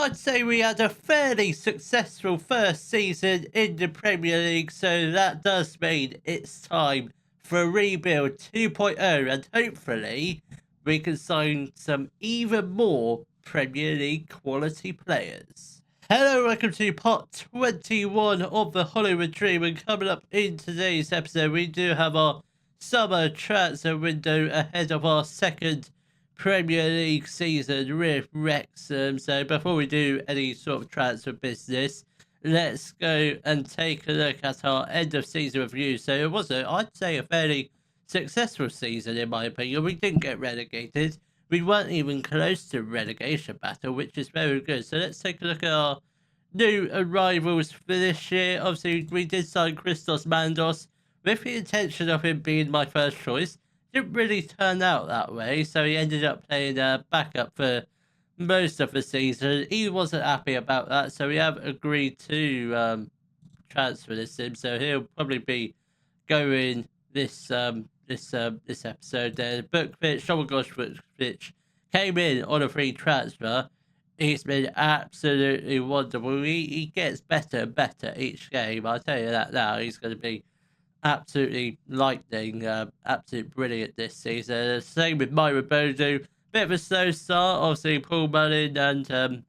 I'd say we had a fairly successful first season in the Premier League, so that does mean it's time for a rebuild 2.0, and hopefully we can sign some even more Premier League quality players. Hello, welcome to part 21 of the Hollywood Dream, and coming up in today's episode, we do have our summer transfer window ahead of our second Premier League season with Wrexham. So before we do any sort of transfer business, let's go and take a look at our end of season review. So it was, I'd say, a fairly successful season in my opinion. We didn't get relegated. We weren't even close to relegation battle, which is very good. So let's take a look at our new arrivals for this year. Obviously, we did sign Christos Mandos with the intention of him being my first choice. Didn't really turn out that way, so he ended up playing backup for most of the season. He wasn't happy about that, so we have agreed to transfer him. So he'll probably be going this episode. Bookfitch came in on a free transfer. He's been absolutely wonderful. He gets better and better each game. I'll tell you that now. He's going to be absolutely lightning, absolutely brilliant this season. Same with Myra Bodu. Bit of a slow start, obviously Paul Mullin and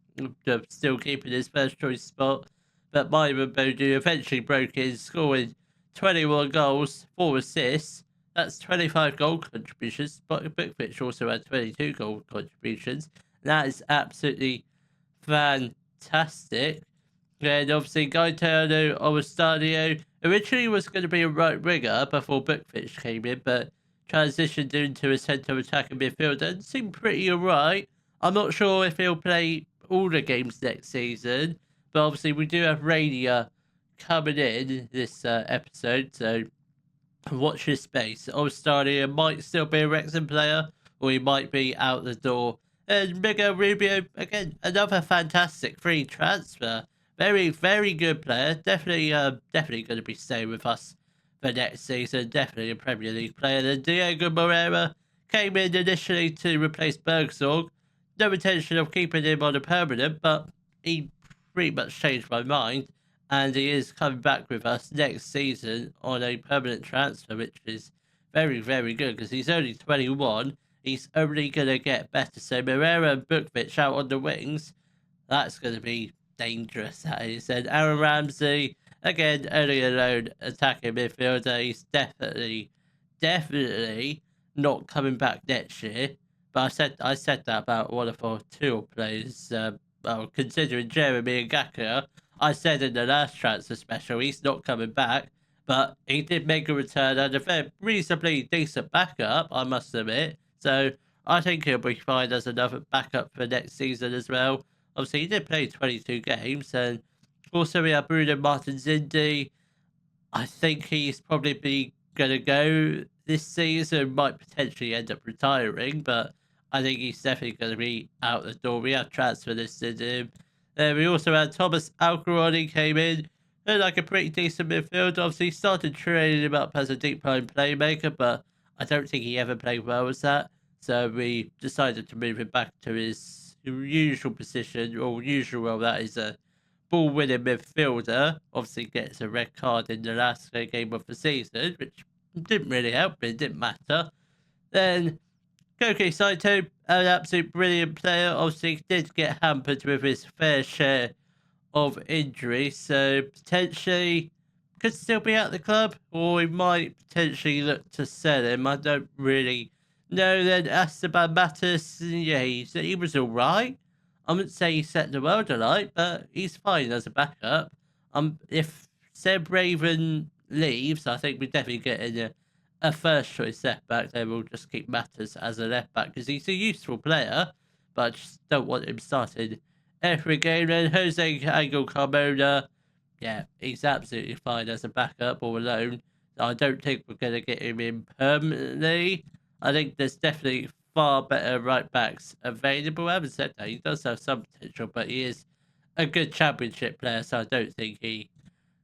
still keeping his first choice spot. But Myra Bodu eventually broke his, scoring 21 goals, 4 assists. That's 25 goal contributions. But Bookfitch also had 22 goal contributions. That is absolutely fantastic. And obviously Gaetano Ostadio originally was going to be a right winger before Bookfitch came in, but transitioned into a centre attacking midfielder and seemed pretty alright. I'm not sure if he'll play all the games next season, but obviously we do have Rainier coming in this episode, so watch his space. Ostadio might still be a Wrexham player, or he might be out the door. And Miguel Rubio, again, another fantastic free transfer. Very, very good player. Definitely going to be staying with us for next season. Definitely a Premier League player. Then Diego Moreira came in initially to replace Bergsorg. No intention of keeping him on a permanent, but he pretty much changed my mind. And he is coming back with us next season on a permanent transfer, which is very, very good because he's only 21. He's only going to get better. So Moreira and Bookfitch out on the wings. That's going to be dangerous, that is. And Aaron Ramsey, again, only alone attacking midfielder. He's definitely not coming back next year. But I said that about one of our two players. Considering Jeremy and Gakura, I said in the last transfer special he's not coming back. But he did make a return and a very reasonably decent backup, I must admit. So I think he'll be fine as another backup for next season as well. Obviously, he did play 22 games, and also we have Bruno Martins-Indi. I think he's probably going to go this season, might potentially end up retiring, but I think he's definitely going to be out the door. We have transfer listed him. We also had Thomas Alcaron came in, like a pretty decent midfielder. Obviously, he started training him up as a deep line playmaker, but I don't think he ever played well as that. So we decided to move him back to his usual position, or usual role, that is a ball-winning midfielder. Obviously gets a red card in the last game of the season, which didn't really help, but it didn't matter. Then Koke Saito, an absolute brilliant player, obviously did get hampered with his fair share of injuries, so potentially could still be at the club, or we might potentially look to sell him. I don't really know. Then Esteban Matus, yeah, he was all right. I wouldn't say he set the world alight, but he's fine as a backup. If Seb Raven leaves, I think we're definitely getting a first choice left back. Then we'll just keep Matus as a left back because he's a useful player, but I just don't want him started every game. Then Jose Angel Carmona, yeah, he's absolutely fine as a backup or alone. I don't think we're going to get him in permanently. I think there's definitely far better right backs available. I haven't said that. He does have some potential, but he is a good championship player, so I don't think he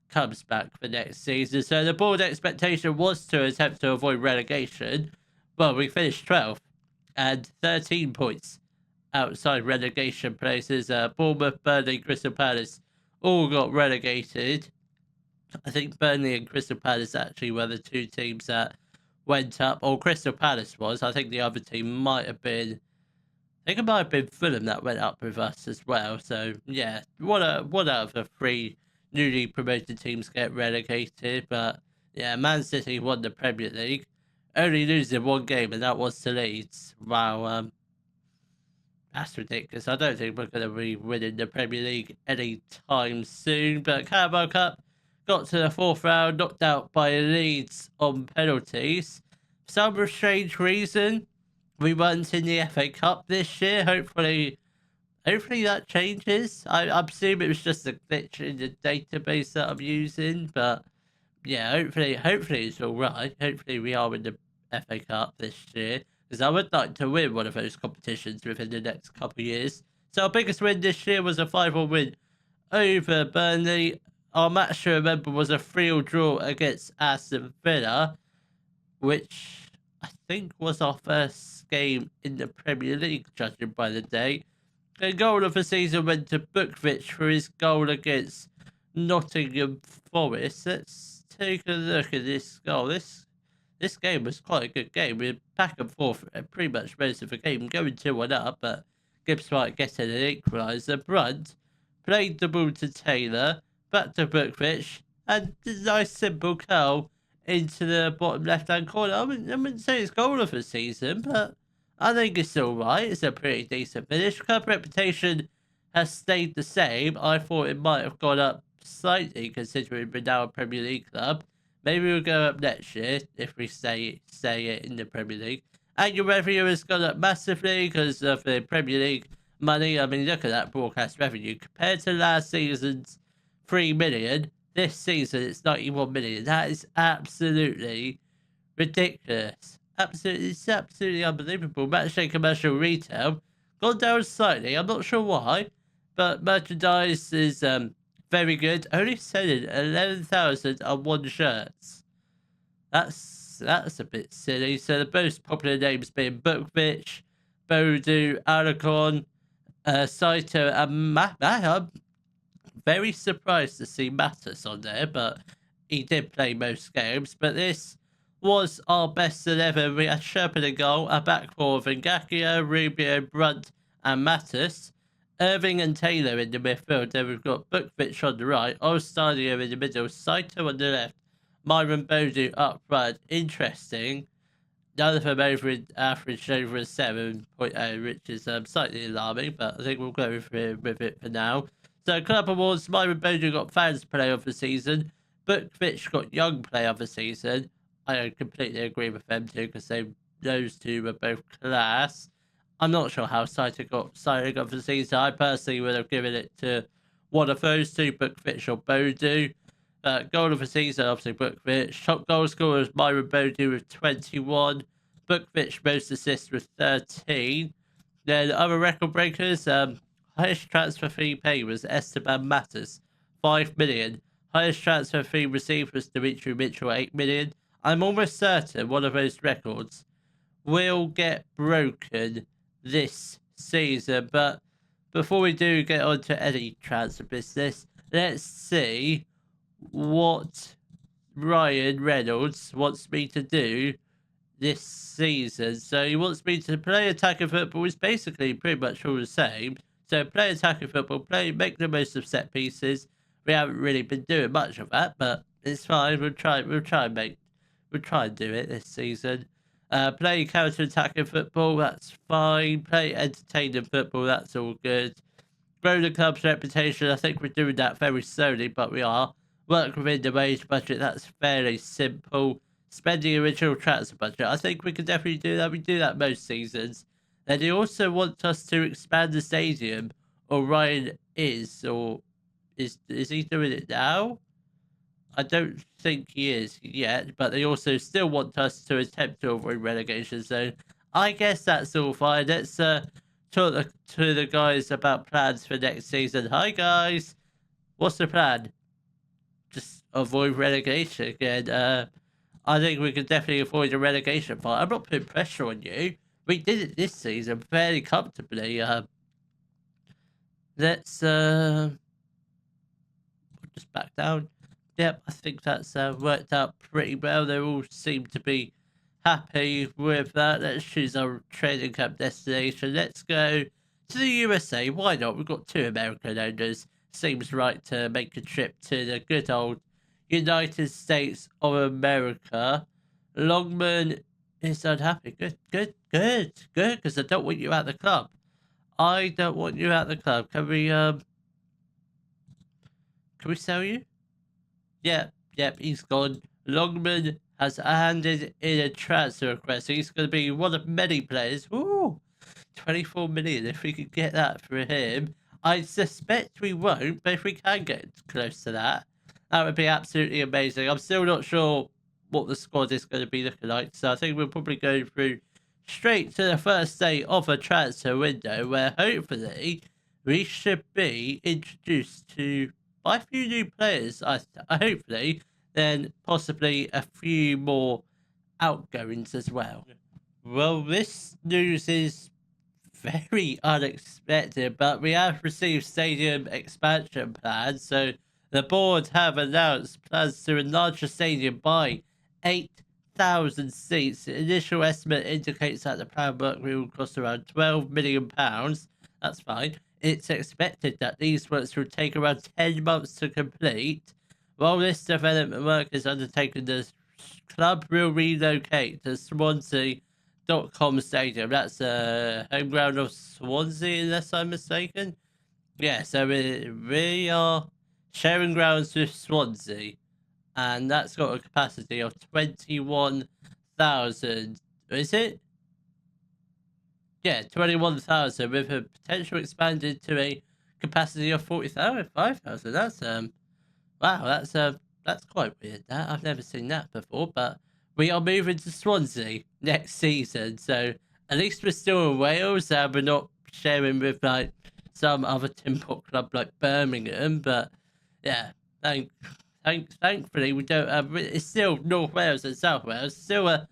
comes back for next season. So the board expectation was to attempt to avoid relegation. Well, we finished 12th and 13 points outside relegation places. Bournemouth, Burnley, Crystal Palace all got relegated. I think Burnley and Crystal Palace actually were the two teams that went up. Or Crystal Palace was. I think the other team might have been. I think it might have been Fulham that went up with us as well. So yeah, one out of the three newly promoted teams get relegated. But yeah, Man City won the Premier League, only losing one game, and that was to Leeds. Wow, that's ridiculous. I don't think we're going to be winning the Premier League anytime soon. But Carabao Cup got to the fourth round, knocked out by Leeds on penalties. For some strange reason, we weren't in the FA Cup this year. Hopefully that changes. I assume it was just a glitch in the database that I'm using, but yeah, hopefully it's all right. Hopefully we are in the FA Cup this year, because I would like to win one of those competitions within the next couple of years. So our biggest win this year was a 5-1 win over Burnley. Our match to remember was a 3-3 draw against Aston Villa, which I think was our first game in the Premier League, judging by the date. The goal of the season went to Bukovic for his goal against Nottingham Forest. Let's take a look at this goal. This game was quite a good game. We were back and forth pretty much most of the game, going 2-1 up, but Gibbs White getting an equaliser. Brunt played the ball to Taylor, back to Bukovic, and a nice simple curl into the bottom left-hand corner. I wouldn't say it's goal of the season, but I think it's all right. It's a pretty decent finish. Club reputation has stayed the same. I thought it might have gone up slightly, considering we're now a Premier League club. Maybe we'll go up next year if we stay in the Premier League. Annual revenue has gone up massively because of the Premier League money. I mean, look at that broadcast revenue. Compared to last season's 3 million, this season it's 91 million. That is absolutely ridiculous. It's absolutely unbelievable. Matchday commercial retail gone down slightly. I'm not sure why, but merchandise is very good. Only selling 11,001 shirts. That's a bit silly. So the most popular names being Bukovic, Bodu, Alacon, Saito, and I'm very surprised to see Mattis on there, but he did play most games. But this was our best 11. We had Sherpa in goal, a back four of Ngakia, Rubio, Brunt, and Mattis. Irving and Taylor in the midfield. Then we've got Bukovic on the right, Ostadio in the middle, Saito on the left, Myron Bodu up front. Interesting. None of them over in average over a 7.0, which is slightly alarming, but I think we'll go with it for now. So club awards, Myron Bodu got fans player of the season. Bukovic got young player of the season. I completely agree with them too, because those two were both class. I'm not sure how Saito got of the season. I personally would have given it to one of those two, Bukovic or Bodu. Goal of the season, obviously Bukovic. Top goal scorer was Myron Bodu with 21. Bukovic most assists with 13. Then other record breakers, highest transfer fee paid was Esteban Mattis, 5 million. Highest transfer fee received was Dimitri Mitchell, 8 million. I'm almost certain one of those records will get broken this season. But before we do get on to any transfer business, let's see what Ryan Reynolds wants me to do this season. So he wants me to play attacking football. It's basically pretty much all the same. So play attacking football, make the most of set pieces. We haven't really been doing much of that, but it's fine. We'll try and do it this season. Play counter-attacking football, that's fine. Play entertaining football, that's all good. Grow the club's reputation, I think we're doing that very slowly, but we are. Work within the wage budget, that's fairly simple. Spend the original transfer budget, I think we can definitely do that. We do that most seasons. Then they also want us to expand the stadium, or Ryan is he doing it now? I don't think he is yet, but they also still want us to attempt to avoid relegation zone. I guess that's all fine. Let's talk to the guys about plans for next season. Hi guys, what's the plan? Just avoid relegation again. I think we can definitely avoid a relegation fight. I'm not putting pressure on you, We did it this season fairly comfortably. Let's just back down. Yep, I think that's worked out pretty well. They all seem to be happy with that. Let's choose our training camp destination. Let's go to the USA. Why not? We've got 2 American owners. Seems right to make a trip to the good old United States of America. Longman is unhappy. Good, because I don't want you at the club. I don't want you at the club. Can we sell you? Yep, he's gone. Longman has handed in a transfer request. He's going to be one of many players. Ooh, 24 million if we could get that for him. I suspect we won't, but if we can get close to that, that would be absolutely amazing. I'm still not sure what the squad is going to be looking like, so I think we'll probably go through straight to the first day of a transfer window, where hopefully we should be introduced to by a few new players, hopefully, then possibly a few more outgoings as well. Well, this news is very unexpected, but we have received stadium expansion plans. So the board have announced plans to enlarge the stadium by 8,000 seats. The initial estimate indicates that the plan work will cost around £12 million. That's fine. It's expected that these works will take around 10 months to complete. While this development work is undertaken, the club will relocate to Swansea.com Stadium. That's the home ground of Swansea, unless I'm mistaken. Yeah, so we are sharing grounds with Swansea, and that's got a capacity of 21,000. Is it? Yeah, 21,000 with a potential expanded to a capacity of 40,000, 5,000. That's wow, that's quite weird. That I've never seen that before. But we are moving to Swansea next season, so at least we're still in Wales. We're not sharing with like some other tin pot club like Birmingham. But yeah, thankfully we don't have. It's still North Wales and South Wales. Still a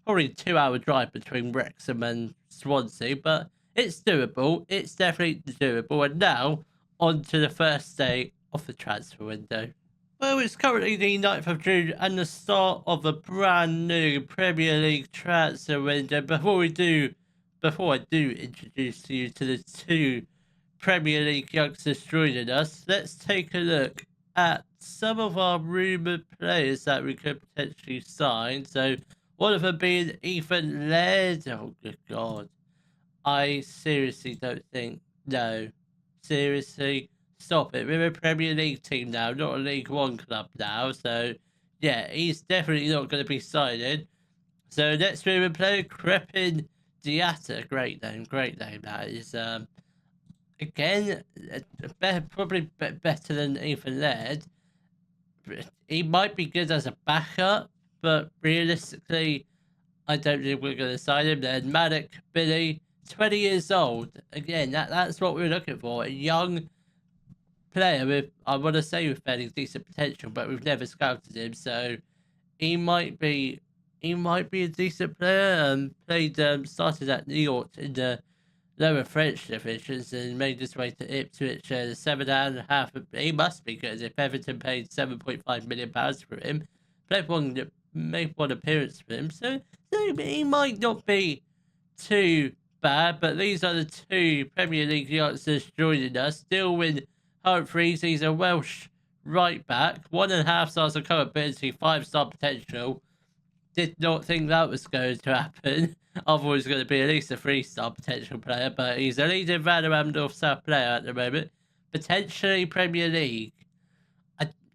probably 2-hour drive between Wrexham and Swansea, but it's doable. It's definitely doable. And now, on to the first day of the transfer window. Well, it's currently the 9th of June and the start of a brand new Premier League transfer window. Before I do introduce you to the 2 Premier League youngsters joining us, let's take a look at some of our rumoured players that we could potentially sign. So, one of them being Ethan Laird. Oh, good God. I seriously don't think. No. Seriously. Stop it. We're a Premier League team now, not a League One club now. So, yeah, he's definitely not going to be signing. So, next we will play Crepin Diatta. Great name that is. Again, probably better than Ethan Laird. He might be good as a backup, but realistically, I don't think we're going to sign him. Then Maddock Billy, 20 years old. Again, that's what we're looking for. A young player with, I want to say, with fairly decent potential, but we've never scouted him, so he might be a decent player. Started at New York in the lower French divisions and made his way to Ipswich. 7.5. He must be good if Everton paid £7.5 million for him. Made one appearance for him, so he might not be too bad. But these are the 2 Premier League youngsters joining us. Dilwyn Humphreys, he's a Welsh right back, 1.5 stars of current ability, 5-star potential. Did not think that was going to happen. I thought he was going to be at least a 3-star potential player, but he's a leading Rotherham North South player at the moment. Potentially Premier League.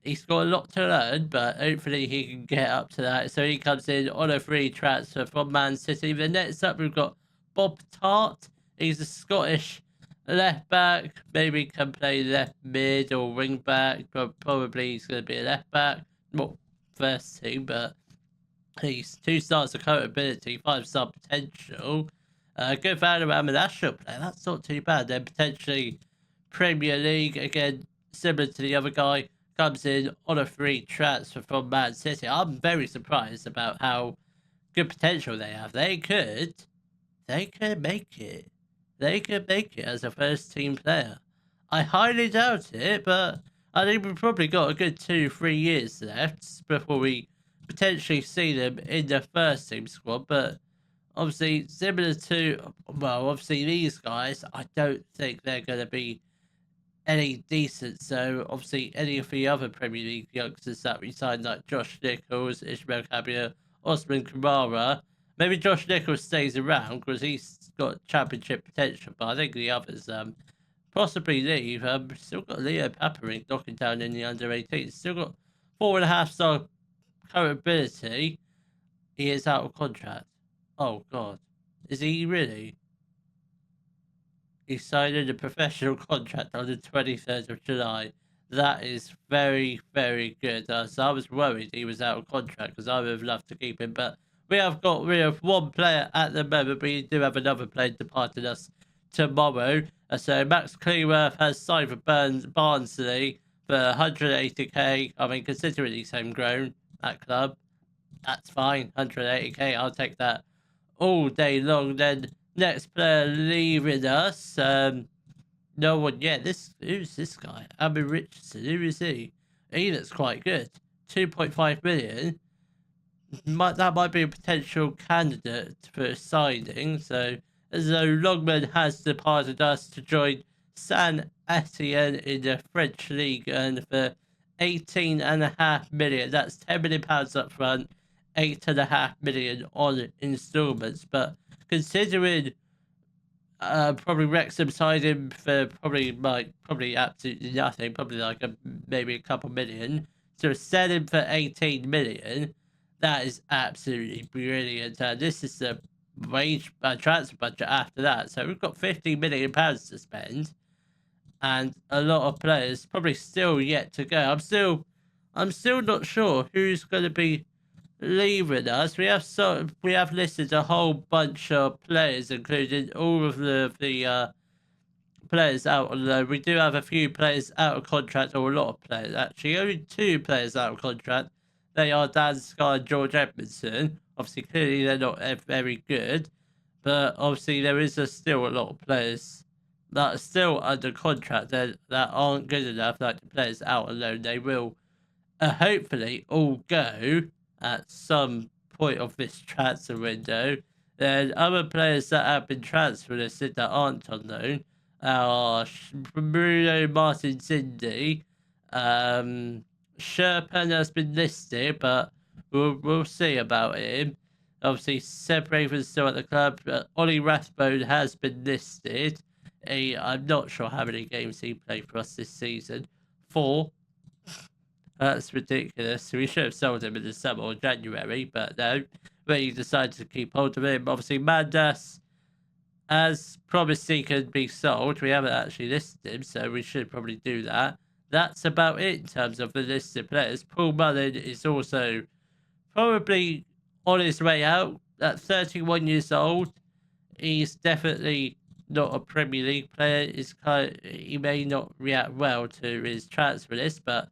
He's got a lot to learn, but hopefully he can get up to that. So he comes in on a free transfer from Man City. The next up, we've got Bob Tart. He's a Scottish left back. Maybe can play left mid or wing back, but probably he's going to be a left back. Not first team, but he's 2 stars of current ability, 5-star potential. Good value and national player. That's not too bad. Then potentially Premier League again, similar to the other guy. Comes in on a free transfer from Man City. I'm very surprised about how good potential they have. They could they can make it. They can make it as a first team player. I highly doubt it, but I think we've probably got a good 2-3 years left before we potentially see them in the first team squad. But obviously, similar to, well, obviously these guys, I don't think they're going to be any decent. So obviously, any of the other Premier League youngsters that we signed, like Josh Nichols, Ishmael Kabir, Osman Kamara, maybe Josh Nichols stays around because he's got championship potential. But I think the others, possibly leave. Still got Leo Papering knocking down in the under 18. Still got 4.5 star current ability. He is out of contract. Oh God, is he really? He signed a professional contract on the 23rd of July. That is very, very good. So I was worried he was out of contract because I would have loved to keep him. But we have got rid of one player at the moment. We do have another player departing us tomorrow. So Max Cleworth has signed for Barnsley for 180k. I mean, considering he's homegrown, that club, that's fine. 180k, I'll take that all day long. Then next player leaving us. No one yet. Who's this guy? Abby Richardson. Who is he? He looks quite good. 2.5 million. That might be a potential candidate for a signing. So as though Longman has departed us to join Saint Etienne in the French League and for 18.5 million. That's £10 million up front, 8.5 million on instalments. But considering probably Wrexham signed him for probably absolutely nothing, probably like maybe a couple million. So sell him for 18 million. That is absolutely brilliant. This is the wage transfer budget after that. So we've got £50 million to spend, and a lot of players probably still yet to go. I'm still not sure who's going to be leaving us. We have listed a whole bunch of players, including all of the players out on loan. We do have a few players out of contract, or a lot of players actually. Only 2 players out of contract. They are Dan Sky and George Edmondson. Obviously, clearly they're not very good, but obviously there is still a lot of players that are still under contract that aren't good enough. Like the players out on loan, they will hopefully all go at some point of this transfer window. Then other players that have been transfer listed that aren't on loan are Bruno Martin Cindy. Sherpan has been listed, but we'll see about him. Obviously, Seb Raven's still at the club. Ollie Rathbone has been listed. I'm not sure how many games he played for us this season. 4. That's ridiculous. We should have sold him in the summer or January, but no. We decided to keep hold of him. Obviously, Mandas, as promised, he can be sold. We haven't actually listed him, so we should probably do that. That's about it in terms of the listed players. Paul Mullen is also probably on his way out at 31 years old. He's definitely not a Premier League player. He may not react well to his transfer list, but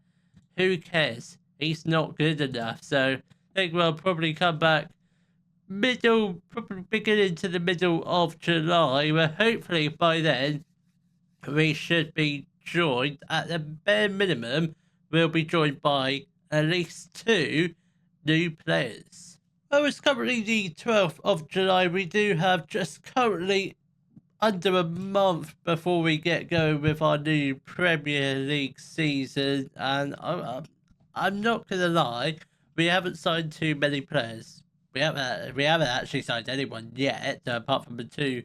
who cares? He's not good enough. So I think we'll probably come back probably beginning to the middle of July, where hopefully by then we should be joined, at the bare minimum, we'll be joined by at least 2 new players. Oh, it's currently the 12th of July. We do have just currently under a month before we get going with our new Premier League season, and I'm not gonna lie, we haven't signed too many players. We haven't actually signed anyone yet, apart from the 2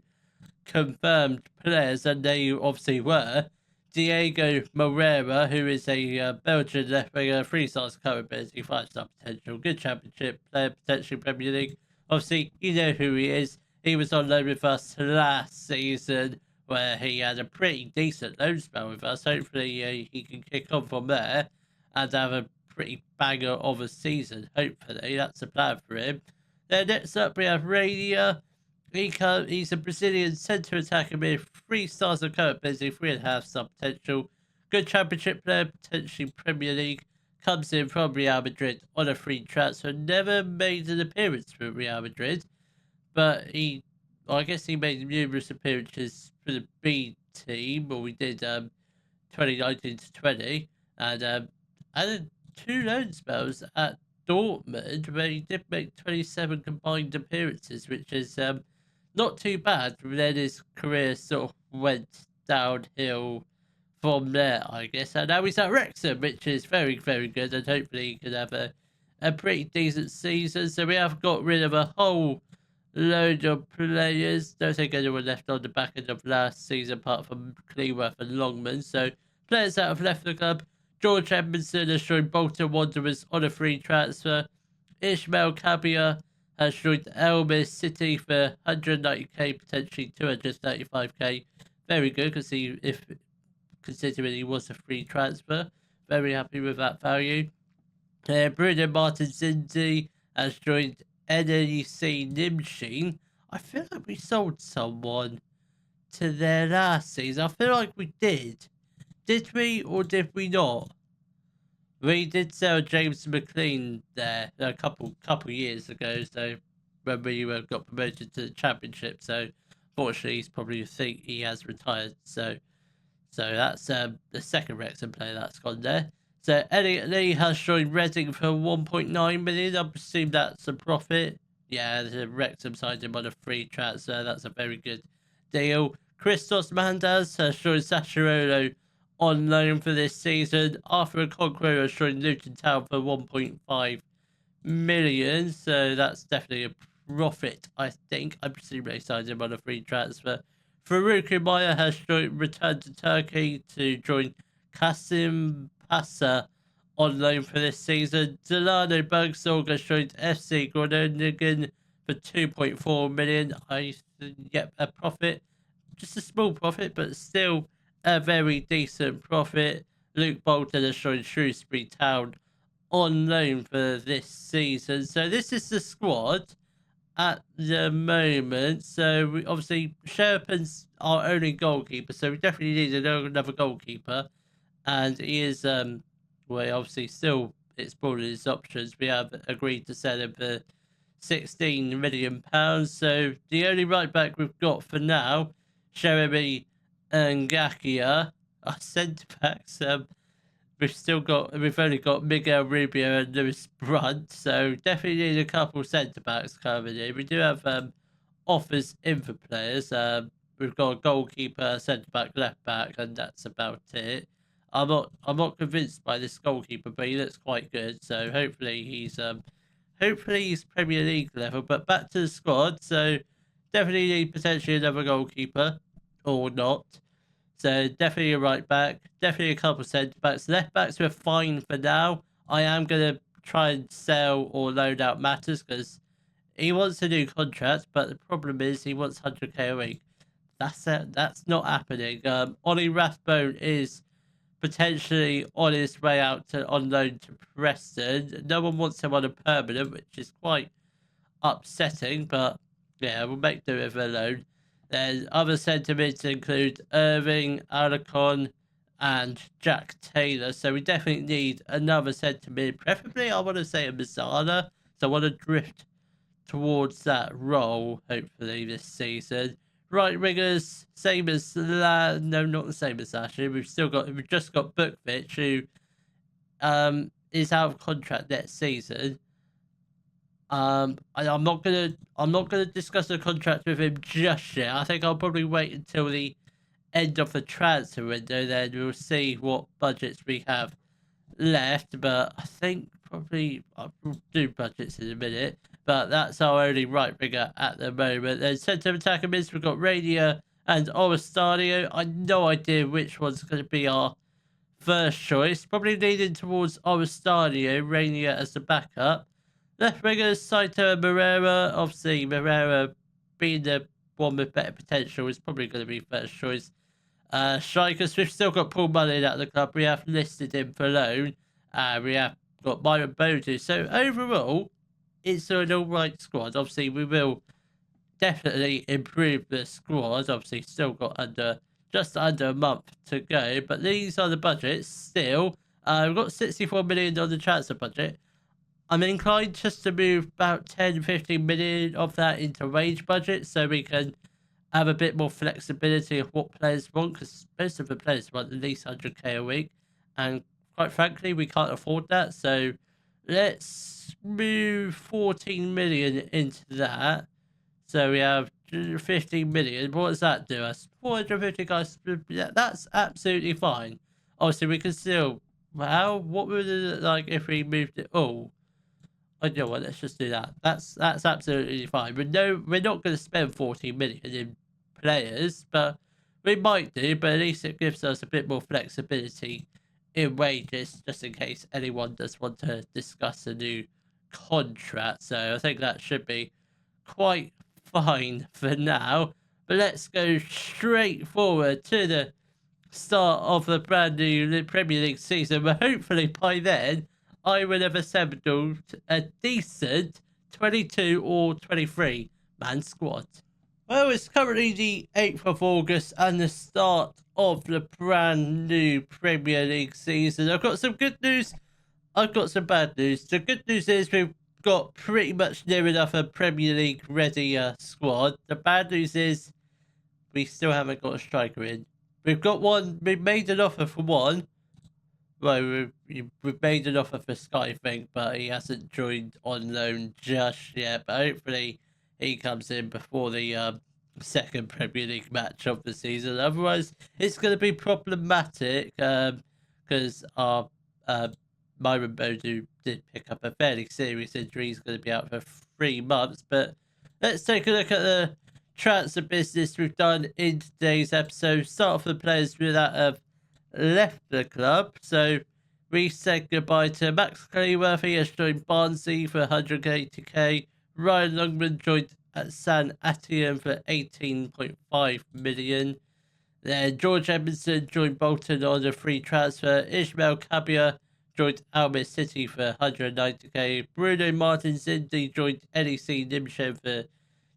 confirmed players, and they obviously were Diego Moreira, who is a Belgian left winger, 3 stars current ability, 5-star potential, good championship player, potentially Premier League. Obviously, you know who he is. He was on loan with us last season, where he had a pretty decent loan spell with us. Hopefully, he can kick on from there and have a pretty banger of a season. Hopefully, that's the plan for him. Then next up, we have Rainier. He's a Brazilian centre attacker with 3 stars of current ability, 3.5-star potential. Good championship player, potentially Premier League. Comes in from Real Madrid on a free transfer. Never made an appearance for Real Madrid, but he I guess he made numerous appearances for the B team, or we did 2019 to 20, and added 2 loan spells at Dortmund, where he did make 27 combined appearances, which is not too bad. But then his career sort of went downhill from there, I guess. And now he's at Wrexham, which is very, very good, and hopefully he can have a pretty decent season. So we have got rid of a whole load of players. Don't think anyone left on the back end of last season apart from Cleworth and Longman. So players that have left the club: George Edmondson has joined Bolton Wanderers on a free transfer. Ishmael Kabia has joined Elmer City for 190k, potentially 235k. Very good, because considering he was a free transfer. Very happy with that value. Bruno Martin-Zindi has joined NEC Nimsheen. I feel like we sold someone to there last season. I feel like we did. Did we or did we not? We did sell James McLean there a couple years ago. So when we got promoted to the championship. So fortunately, he's probably think he has retired. So that's the second Wrexham player that's gone there. So Elliot Lee has joined Reading for 1.9 million. I presume that's a profit. Yeah, the Wrexham signed him on a free transfer. That's a very good deal. Christos Mandas has joined Sassuolo on loan for this season. Arthur Okonkwo has joined Luton Town for 1.5 million. So that's definitely a profit, I think. I presume they signed him on a free transfer. Farouk Umaya has returned to Turkey to join Kasim Pasa on loan for this season. Delano Bergsorg has joined FC Groningen for 2.4 million. Yep, a profit. Just a small profit, but still a very decent profit. Luke Bolton has joined Shrewsbury Town on loan for this season. So this is the squad at the moment. So obviously Sherpen's our only goalkeeper, so we definitely need another goalkeeper, and he is obviously still exploring his options. We have agreed to sell him for £16 million. So the only right back we've got for now, Jeremy Ngakia, our centre backs. We've only got Miguel Rubio and Lewis Brunt, so definitely need a couple centre backs coming in. We do have offers in for players. We've got a goalkeeper, centre back, left back, and that's about it. I'm not convinced by this goalkeeper, but he looks quite good. So hopefully he's Premier League level. But back to the squad, so definitely need potentially another goalkeeper or not. So definitely a right back, definitely a couple of centre backs. Left backs we're fine for now. I am gonna try and sell or loan out Matters because he wants a new contract, but the problem is he wants 100k a week. That's not happening. Ollie Rathbone is potentially on his way out on loan to Preston. No one wants him on a permanent, which is quite upsetting, but yeah, we'll make do with a loan. Then other centre mids include Irving, Alacon, and Jack Taylor. So we definitely need another centre mid. Preferably, I want to say a Mazzala. So I want to drift towards that role, hopefully, this season. Right wingers, same as no, not the same as last year. We've just got Bukvich, who is out of contract next season. I'm not gonna discuss the contract with him just yet. I think I'll probably wait until the end of the transfer window. Then we'll see what budgets we have left. But I think probably I'll do budgets in a minute. But that's our only right winger at the moment. Then centre attacker mids, we've got Rainier and Oristadio. I no idea which one's going to be our first choice. Probably leaning towards Oristadio, Rainier as the backup. Left wingers, Saito and Moreira. Obviously, Moreira being the one with better potential is probably going to be first choice. Strikers, we've still got Paul Mullin at the club. We have listed him for loan. We have got Myron Bodu. So overall, it's an alright squad. Obviously, we will definitely improve the squad. Obviously, still got just under a month to go. But these are the budgets still. We've got 64 million on the transfer budget. I'm inclined just to move about 10, 15 million of that into wage budget so we can have a bit more flexibility of what players want, because most of the players want at least 100k a week, and quite frankly, we can't afford that. So let's move 14 million into that. So we have 15 million. What does that do us? 450 guys. Yeah, that's absolutely fine. Obviously, we can still. Well, what would it look like if we moved it all? I know what. Let's just do that. That's absolutely fine. We're not going to spend 14 million in players, but we might do. But at least it gives us a bit more flexibility in wages, just in case anyone does want to discuss a new contract. So I think that should be quite fine for now. But let's go straight forward to the start of the brand new Premier League season, where hopefully by then I will have assembled a decent 22 or 23 man squad. Well, it's currently the 8th of August and the start of the brand new Premier League season. I've got some good news, I've got some bad news. The good news is we've got pretty much near enough a Premier League ready squad. The bad news is we still haven't got a striker in. We've got one. We've made an offer for one. Well, we've made an offer for Sky, I think, but he hasn't joined on loan just yet. But hopefully he comes in before the second Premier League match of the season. Otherwise, it's going to be problematic because our Myron Bodu did pick up a fairly serious injury. He's going to be out for 3 months. But let's take a look at the transfer business we've done in today's episode. Start off with the players that have left the club. So we said goodbye to Max Clayworthy, has joined Barnsley for 180k. Ryan Longman joined at San Etienne for 18.5 million. Then George Edmondson joined Bolton on a free transfer. Ismail Kabia joined Almere City for 190k. Bruno Martin Zindi joined NEC Nimshed for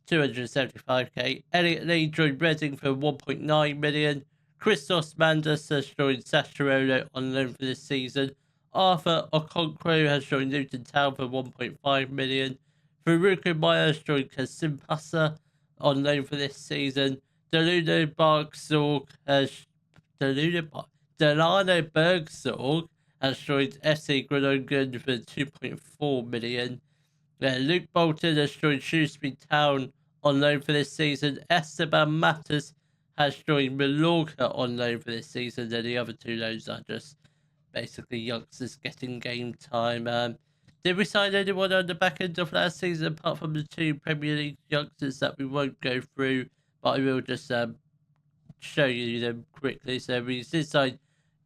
275k. Elliot Lee joined Reading for 1.9 million. Christos Mandas has joined Sassuolo on loan for this season. Arthur Okonkwo has joined Luton Town for 1.5 million. Faruku Maya has joined Kasimpasa on loan for this season. Delano Bergsorg has joined FC Groningen for 2.4 million. Luke Bolton has joined Shrewsbury Town on loan for this season. Esteban Matas has joined Mallorca on loan for this season. And the other 2 loans are just basically youngsters getting game time. Did we sign anyone on the back end of last season apart from the 2 Premier League youngsters that we won't go through, but I will just show you them quickly. So we did sign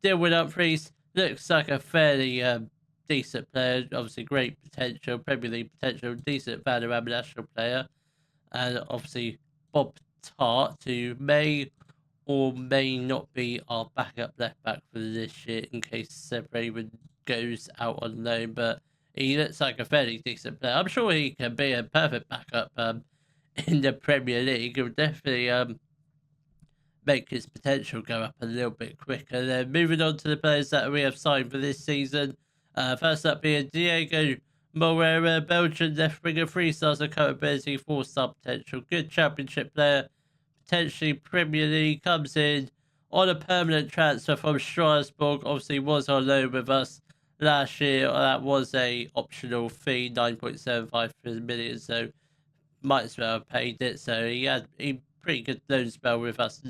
Dilwyn Humphries. Looks like a fairly decent player, obviously great potential, Premier League potential, decent Vanderham national player. And obviously Bob Tart, who may or may not be our backup left back for this year in case Seb Raymond goes out on loan, but he looks like a fairly decent player. I'm sure he can be a perfect backup in the Premier League. It would definitely make his potential go up a little bit quicker. Then moving on to the players that we have signed for this season. First up being Diego Moreira, Belgian left winger, 3 stars of capability, 4-star potential, good championship player, potentially Premier League, comes in on a permanent transfer from Strasbourg. Obviously was on loan with us last year. That was a optional fee, 9.75 million, so might as well have paid it. So he had a pretty good loan spell with us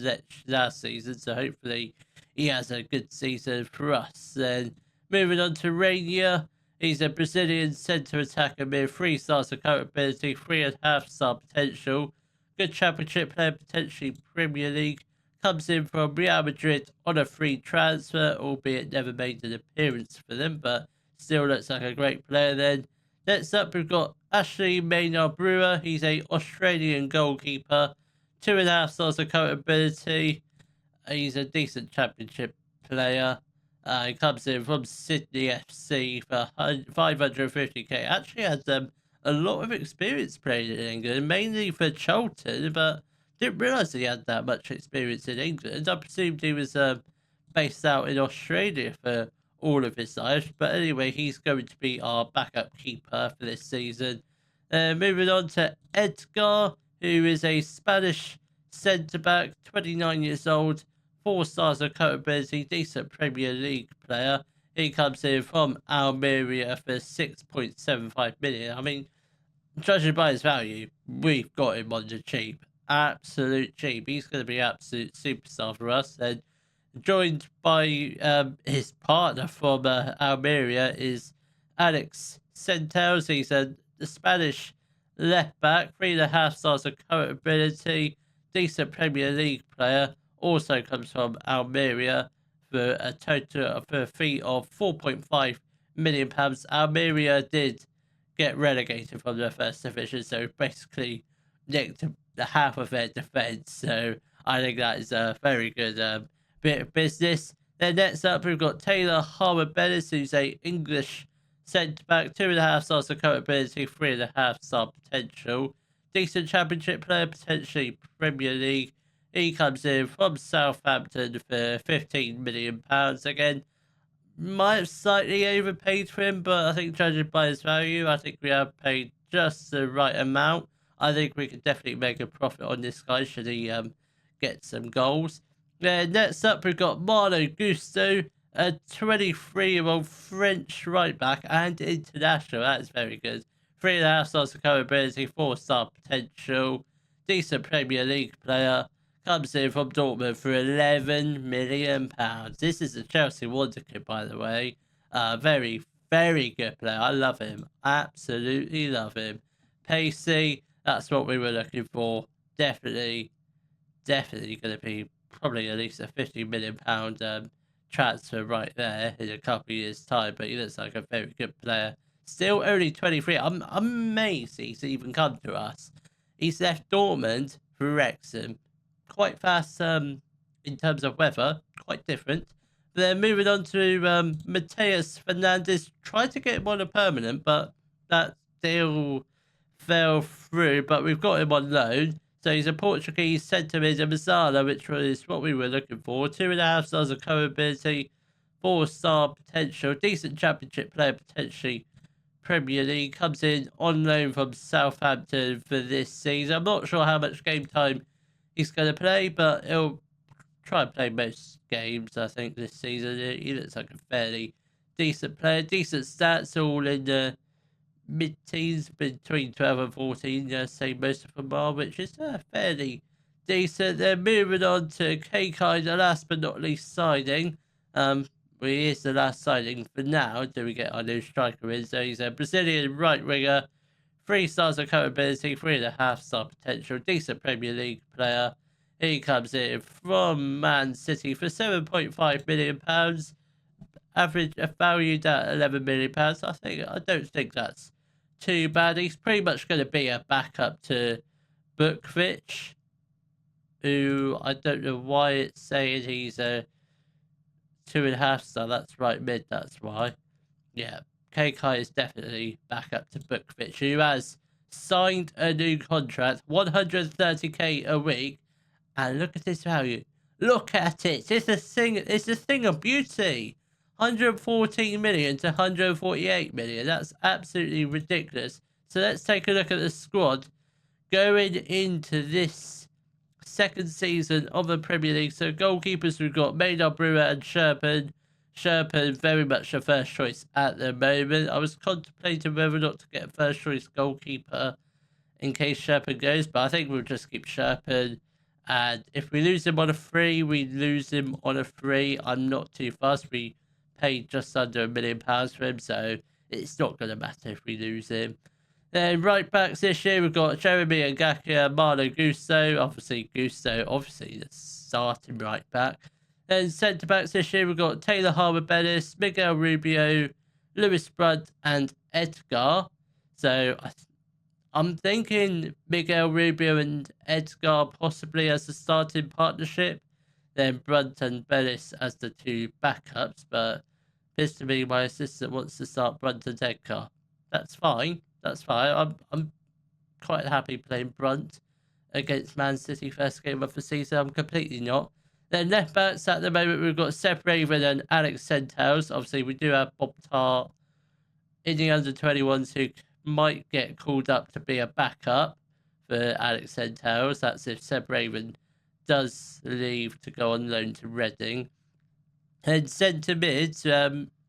last season, so hopefully he has a good season for us. Then moving on to Rainier, he's a Brazilian centre attacker mid, 3 stars of capability, 3.5-star potential, good championship player, potentially Premier League. Comes in from Real Madrid on a free transfer, albeit never made an appearance for them, but still looks like a great player. Then next up, we've got Ashley Maynard Brewer. He's a Australian goalkeeper, 2.5 stars of capability. He's a decent championship player. He comes in from Sydney FC for 550k. Actually has a lot of experience playing in England, mainly for Charlton, but didn't realise he had that much experience in England. I presumed he was based out in Australia for all of his life. But anyway, he's going to be our backup keeper for this season. Moving on to Edgar, who is a Spanish centre-back, 29 years old, 4 stars of coachability, decent Premier League player. He comes in from Almeria for 6.75 million. I mean, judging by his value, we've got him on the cheap. Absolute cheap. He's going to be absolute superstar for us. And joined by his partner from Almeria is Alex Centelles. He's the Spanish left back, 3.5 stars of current ability, decent Premier League player. Also comes from Almeria for a fee of £4.5 million. Almeria did get relegated from the first division, so basically nicked the half of their defence. So I think that is a very good bit of business. Then next up, we've got Taylor Harwood-Bellis, who's a English centre-back, 2.5 stars of current ability, 3.5 star potential. Decent Championship player, potentially Premier League. He comes in from Southampton for £15 million. Again, might have slightly overpaid for him, but I think judging by his value, I think we have paid just the right amount. I think we could definitely make a profit on this guy should he get some goals. Then next up, we've got Marlo Gusto, a 23-year-old French right back and international. That's very good. 3.5 stars of coachability, 4-star potential, decent Premier League player. Comes in from Dortmund for £11 million. This is a Chelsea wonderkid, by the way. Very, very good player. I love him. Absolutely love him. Pacey, that's what we were looking for. Definitely going to be probably at least a £50 million transfer right there in a couple of years' time. But he looks like a very good player. Still only 23. I'm amazed he's even come to us. He's left Dortmund for Wrexham. Quite fast in terms of weather, quite different. Then moving on to Mateus Fernandes. Tried to get him on a permanent, but that deal fell through. But we've got him on loan. So he's a Portuguese centre mid of Mazzala, which was what we were looking for. 2.5 stars of co-ability, 4-star potential, decent Championship player, potentially Premier League. Comes in on loan from Southampton for this season. I'm not sure how much game time he's going to play, but he'll try and play most games, I think, this season. He looks like a fairly decent player. Decent stats, all in the mid-teens, between 12 and 14, say most of them are, which is fairly decent. Then moving on to Kekai, the last but not least signing. He is the last signing for now. Do we get our new striker in? So he's a Brazilian right winger. 3 stars of coachability, 3.5 star potential, decent Premier League player. He comes in from Man City for £7.5 million. Average valued at £11 million. I don't think that's too bad. He's pretty much going to be a backup to Bukvich, who I don't know why it's saying he's a 2.5 star. That's right mid, that's why. Yeah. KK is definitely back up to Bukvich, who has signed a new contract, 130k a week, and look at his value. Look at it. It's a thing of beauty. 114 million to 148 million. That's absolutely ridiculous. So let's take a look at the squad going into this second season of the Premier League. So goalkeepers, we've got Maynard, Brewer and Sherpen. Sherpen very much a first choice at the moment. I was contemplating whether or not to get a first choice goalkeeper in case Sherpen goes, but I think we'll just keep Sherpen. And if we lose him on a free, we lose him on a free. I'm not too fast. We paid just under £1 million for him, so it's not going to matter if we lose him. Then right backs this year, we've got Jeremy Ngakia, Marlo Gusto. Obviously the starting right back. Then centre backs this year, we've got Taylor Harwood-Bellis, Miguel Rubio, Lewis Brunt, and Edgar. So I'm thinking Miguel Rubio and Edgar possibly as the starting partnership. Then Brunt and Bellis as the 2 backups. But appears to me my assistant wants to start Brunt and Edgar. That's fine. I'm quite happy playing Brunt against Man City first game of the season. I'm completely not. Then left backs at the moment, we've got Seth Raven and Alex Sentels. Obviously, we do have Bob Tart in the under-21s who might get called up to be a backup for Alex Sentels. That's if Seth Raven does leave to go on loan to Reading. And centre mid,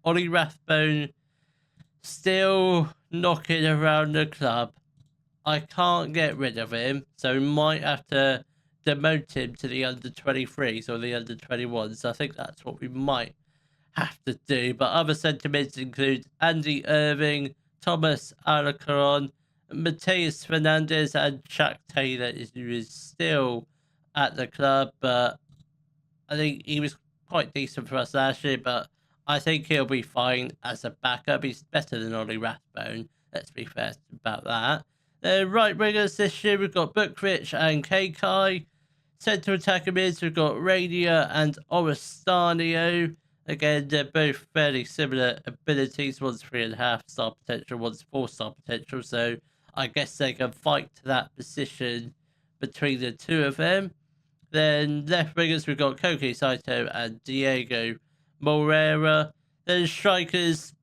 Ollie Rathbone still knocking around the club. I can't get rid of him, so we might have to demote him to the under-23s or the under-21s. I think that's what we might have to do. But other centre mids include Andy Irving, Thomas Alacaron, Mateus Fernandez, and Chuck Taylor, who is still at the club. But I think he was quite decent for us last year, but I think he'll be fine as a backup. He's better than Ollie Rathbone, let's be fair about that. Right wingers this year, we've got Bookrich and Kai. Central attacker mids, we've got Radia and Oristanio. Again, they're both fairly similar abilities. One's 3.5 star potential, one's 4 star potential. So I guess they can fight to that position between the two of them. Then left wingers, we've got Koki Saito and Diego Moreira. Then strikers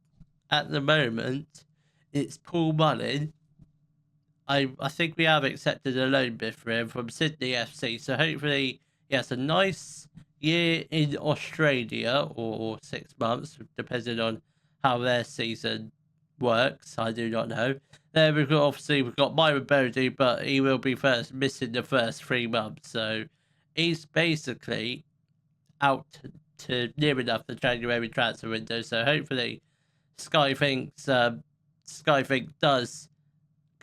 at the moment, it's Paul Mullin. I think we have accepted a loan bid for him from Sydney FC. So hopefully he has a nice year in Australia or 6 months, depending on how their season works. I do not know. Then we've got Myron Bodie, but he will be missing the first 3 months. So he's basically out to near enough the January transfer window. So hopefully Skythink does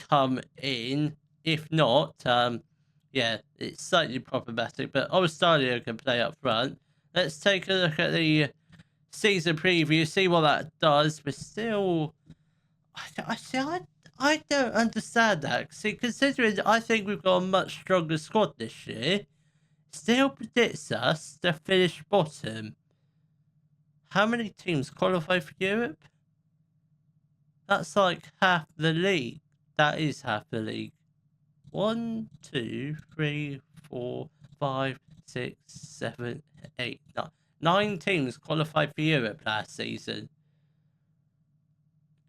come in. If not, it's slightly problematic, but Oristanio can play up front. Let's take a look at the season preview, see what that does. But still, I don't understand that. See, considering I think we've got a much stronger squad this year, still predicts us to finish bottom. How many teams qualify for Europe? That's like half the league. That is half the league. 1, 2, 3, 4, 5, 6, 7, 8, 9. 9 teams qualified for Europe last season.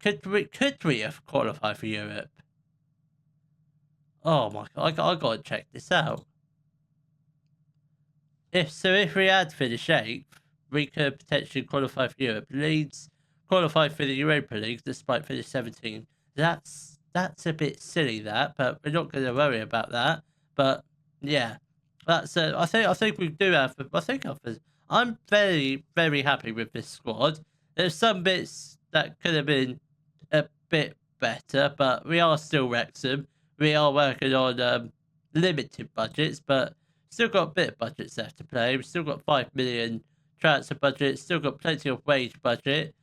Could we have qualified for Europe? Oh my god, I gotta check this out. If we had finished 8th, we could potentially qualify for Europe. Leeds qualified for the Europa League despite finishing 17th. That's a bit silly, but we're not going to worry about that. But yeah, that's I think we do have. I'm very, very happy with this squad. There's some bits that could have been a bit better, but we are still Wrexham. We are working on limited budgets, but still got a bit of budgets left to play. We've still got 5 million transfer budget. Still got plenty of wage budget.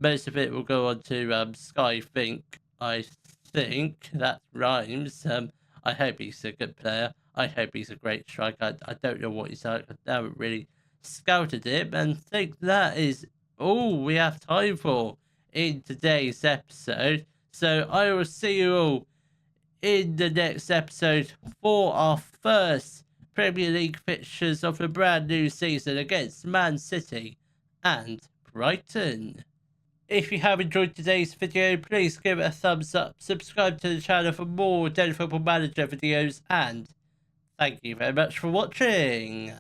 Most of it will go on to Skythink. I think that rhymes. I hope he's a good player. I hope he's a great striker. I don't know what he's like. I haven't really scouted him, and think that is all we have time for in today's episode. So I will see you all in the next episode for our first Premier League fixtures of the brand new season against Man City and Brighton. If you have enjoyed today's video, please give it a thumbs up, subscribe to the channel for more Daily Football Manager videos, and thank you very much for watching.